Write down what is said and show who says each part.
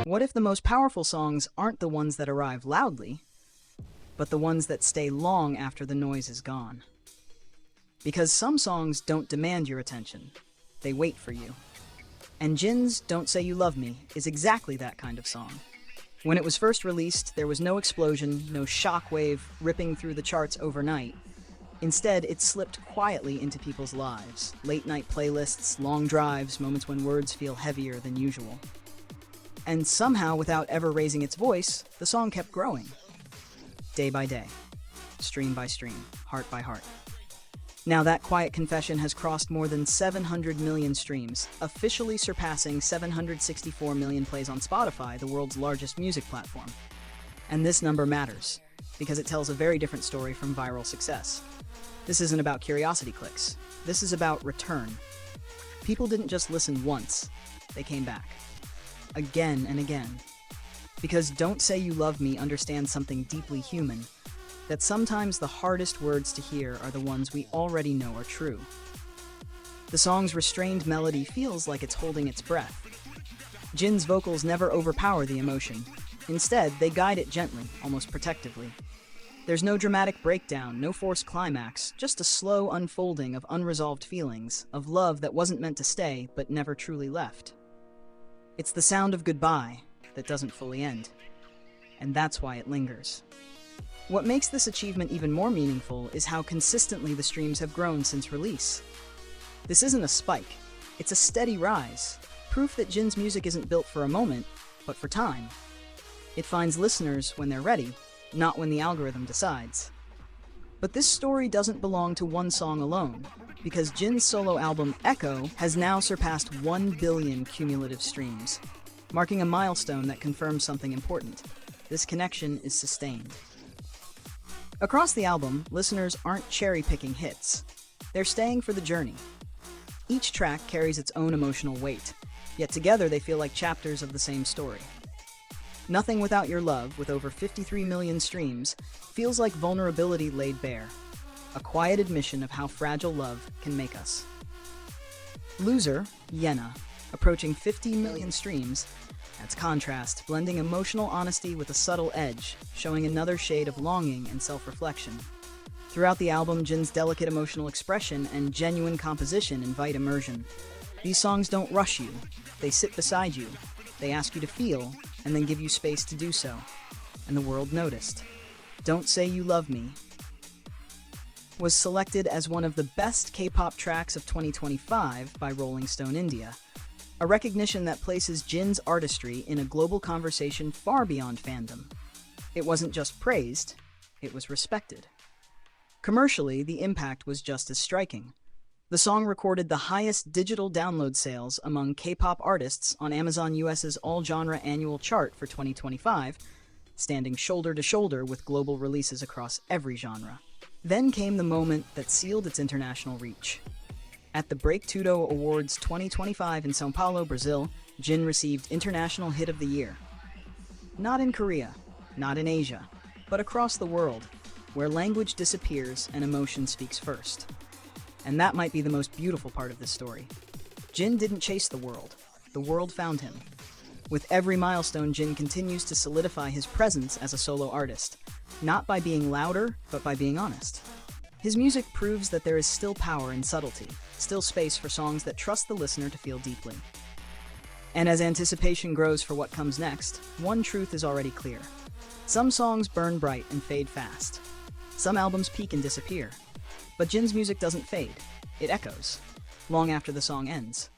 Speaker 1: What if the most powerful songs aren't the ones that arrive loudly, but the ones that stay long after the noise is gone? Because some songs don't demand your attention, they wait for you. And Jin's Don't Say You Love Me is exactly that kind of song. When it was first released, there was no explosion, no shockwave ripping through the charts overnight. Instead, it slipped quietly into people's lives. Late-night playlists, long drives, moments when words feel heavier than usual. And somehow, without ever raising its voice, the song kept growing. Day by day, stream by stream, heart by heart. Now that quiet confession has crossed more than 700 million streams, officially surpassing 764 million plays on Spotify, the world's largest music platform. And this number matters, because it tells a very different story from viral success. This isn't about curiosity clicks. This is about return. People didn't just listen once, they came back. Again and again. Because Don't Say You Love Me understands something deeply human, that sometimes the hardest words to hear are the ones we already know are true. The song's restrained melody feels like it's holding its breath. Jin's vocals never overpower the emotion. Instead, they guide it gently, almost protectively. There's no dramatic breakdown, no forced climax, just a slow unfolding of unresolved feelings, of love that wasn't meant to stay but never truly left. It's the sound of goodbye that doesn't fully end. And that's why it lingers. What makes this achievement even more meaningful is how consistently the streams have grown since release. This isn't a spike, it's a steady rise, proof that Jin's music isn't built for a moment, but for time. It finds listeners when they're ready, not when the algorithm decides. But this story doesn't belong to one song alone, because Jin's solo album, Echo, has now surpassed 1 billion cumulative streams, marking a milestone that confirms something important. This connection is sustained. Across the album, listeners aren't cherry-picking hits. They're staying for the journey. Each track carries its own emotional weight, yet together they feel like chapters of the same story. Nothing Without Your Love, with over 53 million streams, feels like vulnerability laid bare, a quiet admission of how fragile love can make us. Loser, Yena, approaching 50 million streams, adds contrast, blending emotional honesty with a subtle edge, showing another shade of longing and self-reflection. Throughout the album, Jin's delicate emotional expression and genuine composition invite immersion. These songs don't rush you, they sit beside you, they ask you to feel, and then give you space to do so. And the world noticed. Don't Say You Love Me was selected as one of the best K-pop tracks of 2025 by Rolling Stone India, a recognition that places Jin's artistry in a global conversation far beyond fandom. It wasn't just praised, it was respected. Commercially, the impact was just as striking. The song recorded the highest digital download sales among K-pop artists on Amazon US's all-genre annual chart for 2025, standing shoulder to shoulder with global releases across every genre. Then came the moment that sealed its international reach. At the Breaktudo Awards 2025 in São Paulo, Brazil, Jin received International Hit of the Year. Not in Korea, not in Asia, but across the world, where language disappears and emotion speaks first. And that might be the most beautiful part of this story. Jin didn't chase the world found him. With every milestone, Jin continues to solidify his presence as a solo artist, not by being louder, but by being honest. His music proves that there is still power in subtlety, still space for songs that trust the listener to feel deeply. And as anticipation grows for what comes next, one truth is already clear. Some songs burn bright and fade fast. Some albums peak and disappear. But Jin's music doesn't fade. It echoes, long after the song ends.